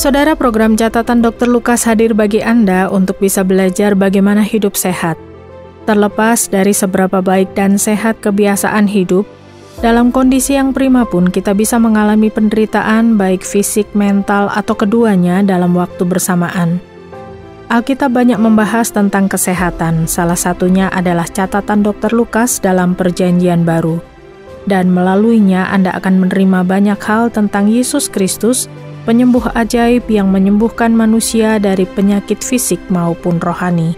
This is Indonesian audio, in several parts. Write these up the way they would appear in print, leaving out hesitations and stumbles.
Saudara, program catatan Dr. Lukas hadir bagi Anda untuk bisa belajar bagaimana hidup sehat. Terlepas dari seberapa baik dan sehat kebiasaan hidup, dalam kondisi yang prima pun kita bisa mengalami penderitaan baik fisik, mental, atau keduanya dalam waktu bersamaan. Alkitab banyak membahas tentang kesehatan, salah satunya adalah catatan Dr. Lukas dalam Perjanjian Baru. Dan melaluinya Anda akan menerima banyak hal tentang Yesus Kristus, penyembuh ajaib yang menyembuhkan manusia dari penyakit fisik maupun rohani.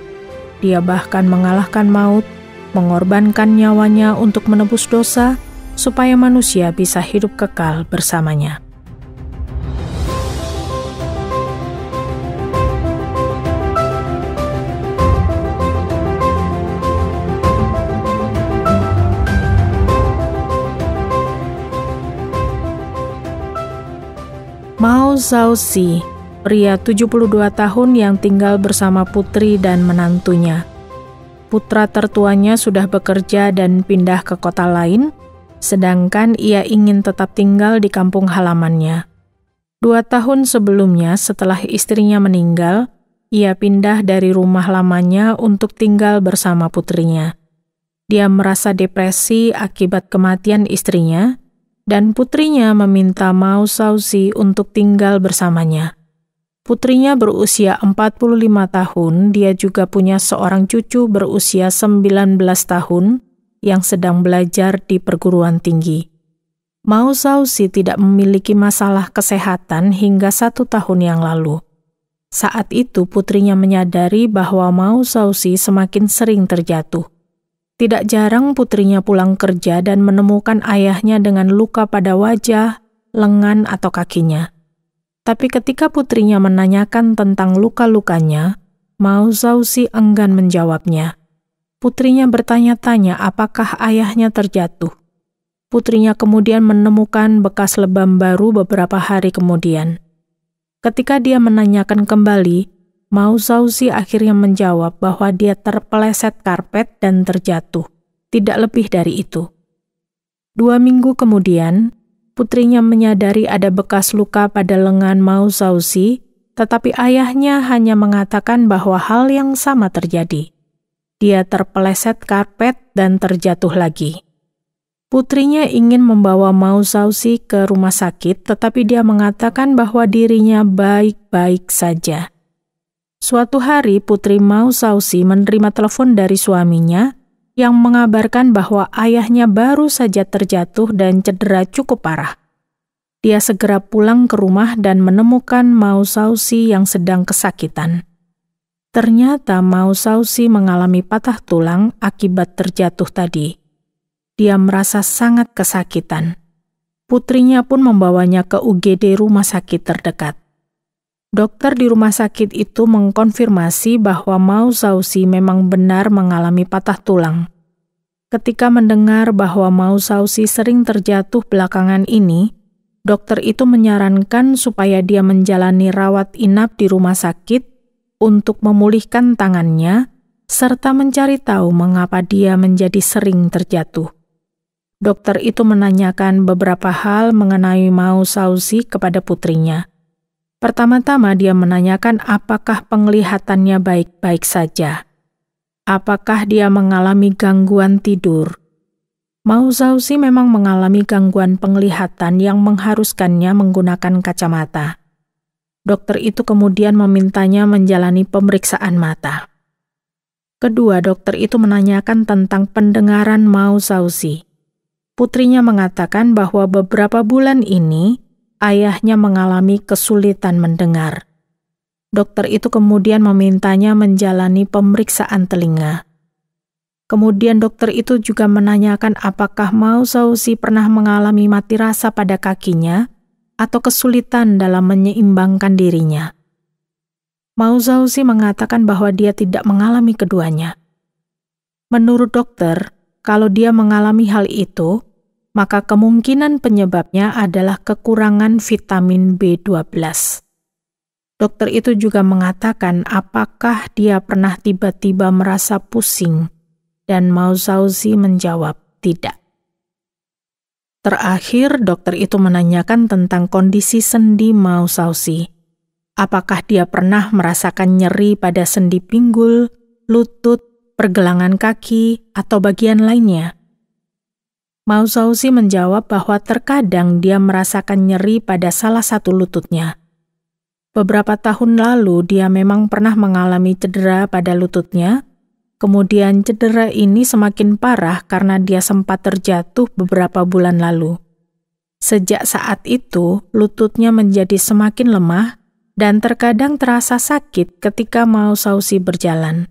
Dia bahkan mengalahkan maut, mengorbankan nyawanya untuk menebus dosa, supaya manusia bisa hidup kekal bersamanya. Mao Zhaoxi, pria 72 tahun yang tinggal bersama putri dan menantunya. Putra tertuanya sudah bekerja dan pindah ke kota lain, sedangkan ia ingin tetap tinggal di kampung halamannya. 2 tahun sebelumnya setelah istrinya meninggal, ia pindah dari rumah lamanya untuk tinggal bersama putrinya. Dia merasa depresi akibat kematian istrinya, dan putrinya meminta Mao Zhaoxi untuk tinggal bersamanya. Putrinya berusia 45 tahun, dia juga punya seorang cucu berusia 19 tahun yang sedang belajar di perguruan tinggi. Mao Zhaoxi tidak memiliki masalah kesehatan hingga 1 tahun yang lalu. Saat itu putrinya menyadari bahwa Mao Zhaoxi semakin sering terjatuh. Tidak jarang putrinya pulang kerja dan menemukan ayahnya dengan luka pada wajah, lengan, atau kakinya. Tapi ketika putrinya menanyakan tentang luka-lukanya, Mao Zhaoxi enggan menjawabnya. Putrinya bertanya-tanya apakah ayahnya terjatuh. Putrinya kemudian menemukan bekas lebam baru beberapa hari kemudian. Ketika dia menanyakan kembali, Mao Zhaoxi akhirnya menjawab bahwa dia terpeleset karpet dan terjatuh, tidak lebih dari itu. 2 minggu kemudian, putrinya menyadari ada bekas luka pada lengan Mao Zhaoxi, tetapi ayahnya hanya mengatakan bahwa hal yang sama terjadi. Dia terpeleset karpet dan terjatuh lagi. Putrinya ingin membawa Mao Zhaoxi ke rumah sakit, tetapi dia mengatakan bahwa dirinya baik-baik saja. Suatu hari, putri Mao Zhaoxi menerima telepon dari suaminya yang mengabarkan bahwa ayahnya baru saja terjatuh dan cedera cukup parah. Dia segera pulang ke rumah dan menemukan Mao Zhaoxi yang sedang kesakitan. Ternyata Mao Zhaoxi mengalami patah tulang akibat terjatuh tadi. Dia merasa sangat kesakitan. Putrinya pun membawanya ke UGD rumah sakit terdekat. Dokter di rumah sakit itu mengkonfirmasi bahwa Mao Zhaoxi memang benar mengalami patah tulang. Ketika mendengar bahwa Mao Zhaoxi sering terjatuh belakangan ini, dokter itu menyarankan supaya dia menjalani rawat inap di rumah sakit untuk memulihkan tangannya, serta mencari tahu mengapa dia menjadi sering terjatuh. Dokter itu menanyakan beberapa hal mengenai Mao Zhaoxi kepada putrinya. Pertama-tama dia menanyakan apakah penglihatannya baik-baik saja. Apakah dia mengalami gangguan tidur? Mao Zhaoxi memang mengalami gangguan penglihatan yang mengharuskannya menggunakan kacamata. Dokter itu kemudian memintanya menjalani pemeriksaan mata. Kedua, dokter itu menanyakan tentang pendengaran Mao Zhaoxi. Putrinya mengatakan bahwa beberapa bulan ini ayahnya mengalami kesulitan mendengar. Dokter itu kemudian memintanya menjalani pemeriksaan telinga. Kemudian dokter itu juga menanyakan apakah Mao Zhaoxi pernah mengalami mati rasa pada kakinya atau kesulitan dalam menyeimbangkan dirinya. Mao Zhaoxi mengatakan bahwa dia tidak mengalami keduanya. Menurut dokter, kalau dia mengalami hal itu, maka kemungkinan penyebabnya adalah kekurangan vitamin B12. Dokter itu juga mengatakan apakah dia pernah tiba-tiba merasa pusing, dan Mao Zhaoxi menjawab tidak. Terakhir, dokter itu menanyakan tentang kondisi sendi Mao Zhaoxi. Apakah dia pernah merasakan nyeri pada sendi pinggul, lutut, pergelangan kaki, atau bagian lainnya? Mausausi menjawab bahwa terkadang dia merasakan nyeri pada salah satu lututnya. Beberapa tahun lalu dia memang pernah mengalami cedera pada lututnya, kemudian cedera ini semakin parah karena dia sempat terjatuh beberapa bulan lalu. Sejak saat itu, lututnya menjadi semakin lemah dan terkadang terasa sakit ketika Mausausi berjalan.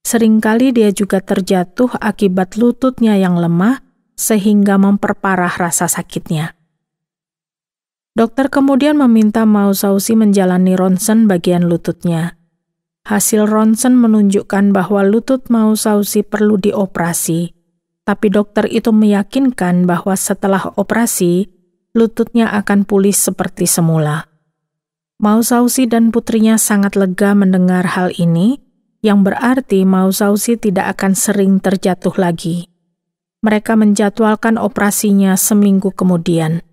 Seringkali dia juga terjatuh akibat lututnya yang lemah, sehingga memperparah rasa sakitnya. Dokter kemudian meminta Mausausi menjalani ronsen bagian lututnya. Hasil ronsen menunjukkan bahwa lutut Mausausi perlu dioperasi, tapi dokter itu meyakinkan bahwa setelah operasi, lututnya akan pulih seperti semula. Mausausi dan putrinya sangat lega mendengar hal ini, yang berarti Mausausi tidak akan sering terjatuh lagi. Mereka menjadwalkan operasinya seminggu kemudian.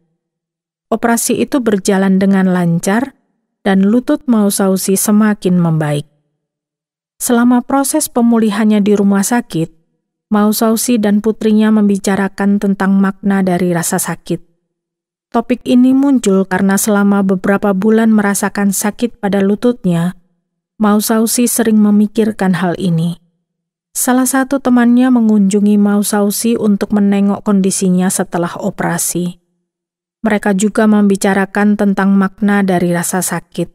Operasi itu berjalan dengan lancar dan lutut Mausausi semakin membaik. Selama proses pemulihannya di rumah sakit, Mausausi dan putrinya membicarakan tentang makna dari rasa sakit. Topik ini muncul karena selama beberapa bulan merasakan sakit pada lututnya, Mausausi sering memikirkan hal ini. Salah satu temannya mengunjungi Mausausi untuk menengok kondisinya setelah operasi. Mereka juga membicarakan tentang makna dari rasa sakit.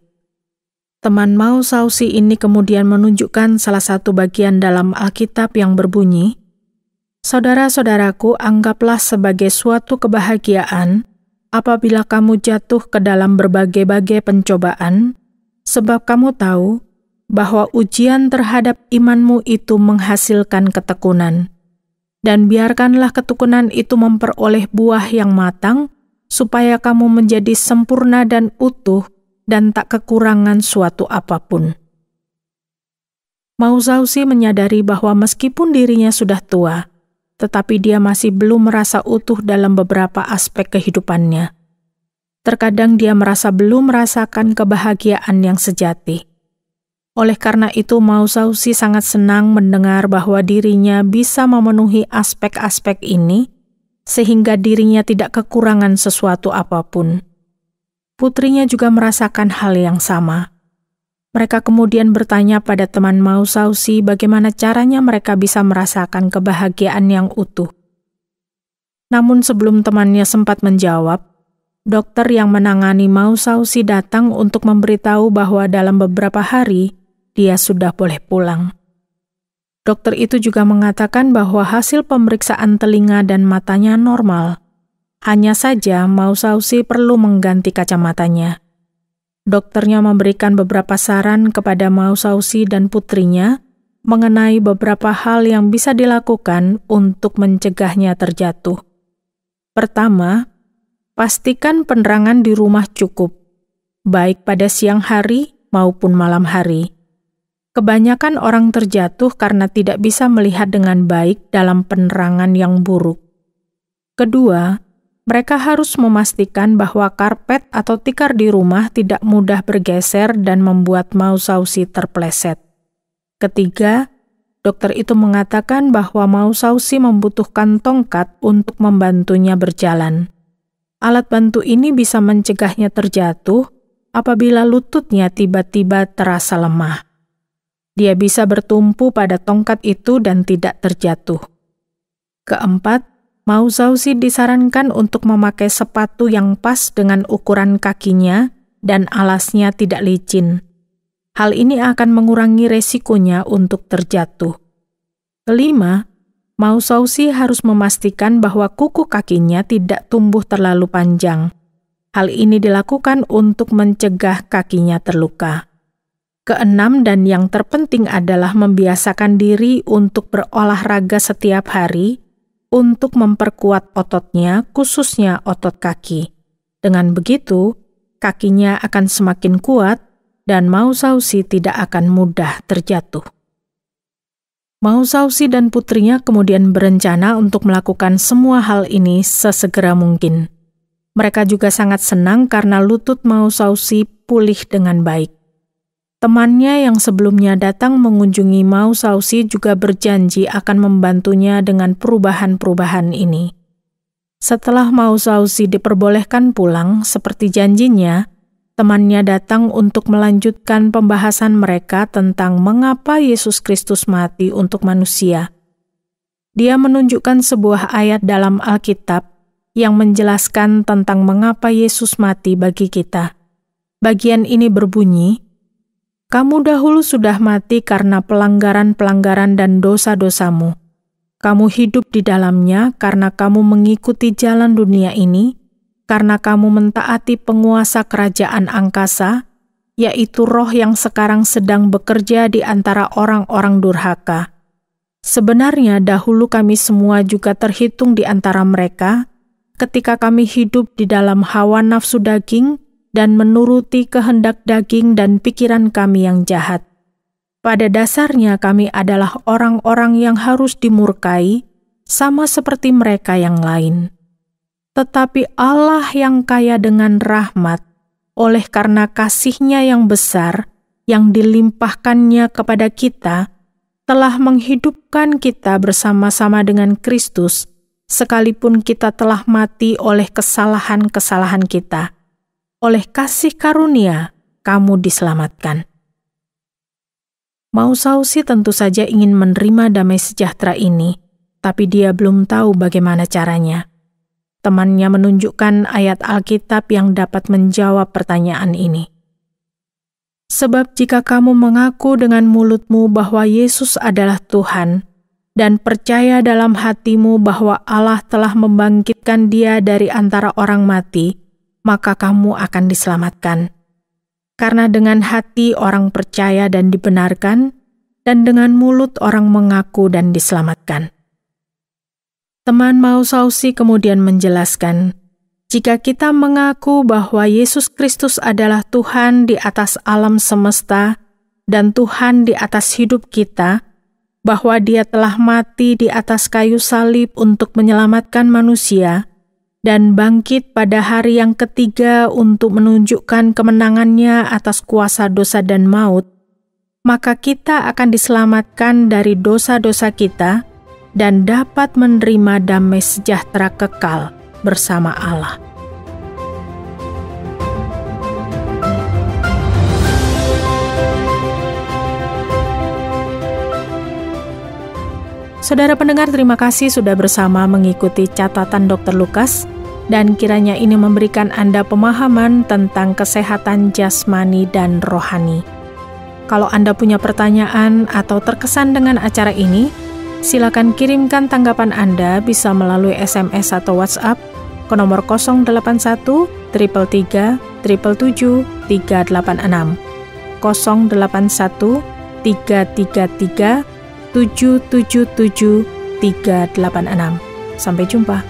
Teman Mausausi ini kemudian menunjukkan salah satu bagian dalam Alkitab yang berbunyi, "Saudara-saudaraku, anggaplah sebagai suatu kebahagiaan apabila kamu jatuh ke dalam berbagai-bagai pencobaan, sebab kamu tahu bahwa ujian terhadap imanmu itu menghasilkan ketekunan. Dan biarkanlah ketekunan itu memperoleh buah yang matang, supaya kamu menjadi sempurna dan utuh dan tak kekurangan suatu apapun." Mausausi menyadari bahwa meskipun dirinya sudah tua, tetapi dia masih belum merasa utuh dalam beberapa aspek kehidupannya. Terkadang dia merasa belum merasakan kebahagiaan yang sejati. Oleh karena itu, Mausausi sangat senang mendengar bahwa dirinya bisa memenuhi aspek-aspek ini, sehingga dirinya tidak kekurangan sesuatu apapun. Putrinya juga merasakan hal yang sama. Mereka kemudian bertanya pada teman Mausausi bagaimana caranya mereka bisa merasakan kebahagiaan yang utuh. Namun sebelum temannya sempat menjawab, dokter yang menangani Mausausi datang untuk memberitahu bahwa dalam beberapa hari, dia sudah boleh pulang. Dokter itu juga mengatakan bahwa hasil pemeriksaan telinga dan matanya normal. Hanya saja Mausausi perlu mengganti kacamatanya. Dokternya memberikan beberapa saran kepada Mausausi dan putrinya mengenai beberapa hal yang bisa dilakukan untuk mencegahnya terjatuh. Pertama, pastikan penerangan di rumah cukup, baik pada siang hari maupun malam hari. Kebanyakan orang terjatuh karena tidak bisa melihat dengan baik dalam penerangan yang buruk. Kedua, mereka harus memastikan bahwa karpet atau tikar di rumah tidak mudah bergeser dan membuat Mausausi terpleset. Ketiga, dokter itu mengatakan bahwa Mausausi membutuhkan tongkat untuk membantunya berjalan. Alat bantu ini bisa mencegahnya terjatuh apabila lututnya tiba-tiba terasa lemah. Dia bisa bertumpu pada tongkat itu dan tidak terjatuh. Keempat, Mausausi disarankan untuk memakai sepatu yang pas dengan ukuran kakinya dan alasnya tidak licin. Hal ini akan mengurangi resikonya untuk terjatuh. Kelima, Mausausi harus memastikan bahwa kuku kakinya tidak tumbuh terlalu panjang. Hal ini dilakukan untuk mencegah kakinya terluka. Keenam dan yang terpenting adalah membiasakan diri untuk berolahraga setiap hari untuk memperkuat ototnya, khususnya otot kaki. Dengan begitu, kakinya akan semakin kuat dan Mausausi tidak akan mudah terjatuh. Mausausi dan putrinya kemudian berencana untuk melakukan semua hal ini sesegera mungkin. Mereka juga sangat senang karena lutut Mau Sausi pulih dengan baik. Temannya yang sebelumnya datang mengunjungi Mau Sausi juga berjanji akan membantunya dengan perubahan-perubahan ini. Setelah Mau Sausi diperbolehkan pulang seperti janjinya, temannya datang untuk melanjutkan pembahasan mereka tentang mengapa Yesus Kristus mati untuk manusia. Dia menunjukkan sebuah ayat dalam Alkitab yang menjelaskan tentang mengapa Yesus mati bagi kita. Bagian ini berbunyi, "Kamu dahulu sudah mati karena pelanggaran-pelanggaran dan dosa-dosamu. Kamu hidup di dalamnya karena kamu mengikuti jalan dunia ini, karena kamu mentaati penguasa kerajaan angkasa, yaitu roh yang sekarang sedang bekerja di antara orang-orang durhaka. Sebenarnya dahulu kami semua juga terhitung di antara mereka, ketika kami hidup di dalam hawa nafsu daging dan menuruti kehendak daging dan pikiran kami yang jahat. Pada dasarnya kami adalah orang-orang yang harus dimurkai, sama seperti mereka yang lain. Tetapi Allah yang kaya dengan rahmat, oleh karena kasih-Nya yang besar, yang dilimpahkannya kepada kita, telah menghidupkan kita bersama-sama dengan Kristus, sekalipun kita telah mati oleh kesalahan-kesalahan kita. Oleh kasih karunia, kamu diselamatkan." Mau Sausi tentu saja ingin menerima damai sejahtera ini, tapi dia belum tahu bagaimana caranya. Temannya menunjukkan ayat Alkitab yang dapat menjawab pertanyaan ini. "Sebab jika kamu mengaku dengan mulutmu bahwa Yesus adalah Tuhan, dan percaya dalam hatimu bahwa Allah telah membangkitkan Dia dari antara orang mati, maka kamu akan diselamatkan. Karena dengan hati orang percaya dan dibenarkan, dan dengan mulut orang mengaku dan diselamatkan." Teman Mau Sausi kemudian menjelaskan, jika kita mengaku bahwa Yesus Kristus adalah Tuhan di atas alam semesta dan Tuhan di atas hidup kita, bahwa Dia telah mati di atas kayu salib untuk menyelamatkan manusia, dan bangkit pada hari yang ketiga untuk menunjukkan kemenangannya atas kuasa dosa dan maut, maka kita akan diselamatkan dari dosa-dosa kita dan dapat menerima damai sejahtera kekal bersama Allah. Saudara pendengar, terima kasih sudah bersama mengikuti catatan Dr. Lukas, dan kiranya ini memberikan Anda pemahaman tentang kesehatan jasmani dan rohani. Kalau Anda punya pertanyaan atau terkesan dengan acara ini, silakan kirimkan tanggapan Anda bisa melalui SMS atau WhatsApp ke nomor 081 333 777 386 081 333 777 386. Sampai jumpa.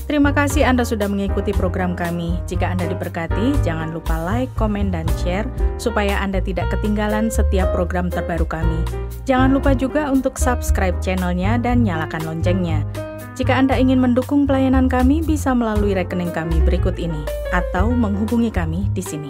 Terima kasih Anda sudah mengikuti program kami. Jika Anda diberkati, jangan lupa like, komen, dan share supaya Anda tidak ketinggalan setiap program terbaru kami. Jangan lupa juga untuk subscribe channelnya dan nyalakan loncengnya. Jika Anda ingin mendukung pelayanan kami, bisa melalui rekening kami berikut ini atau menghubungi kami di sini.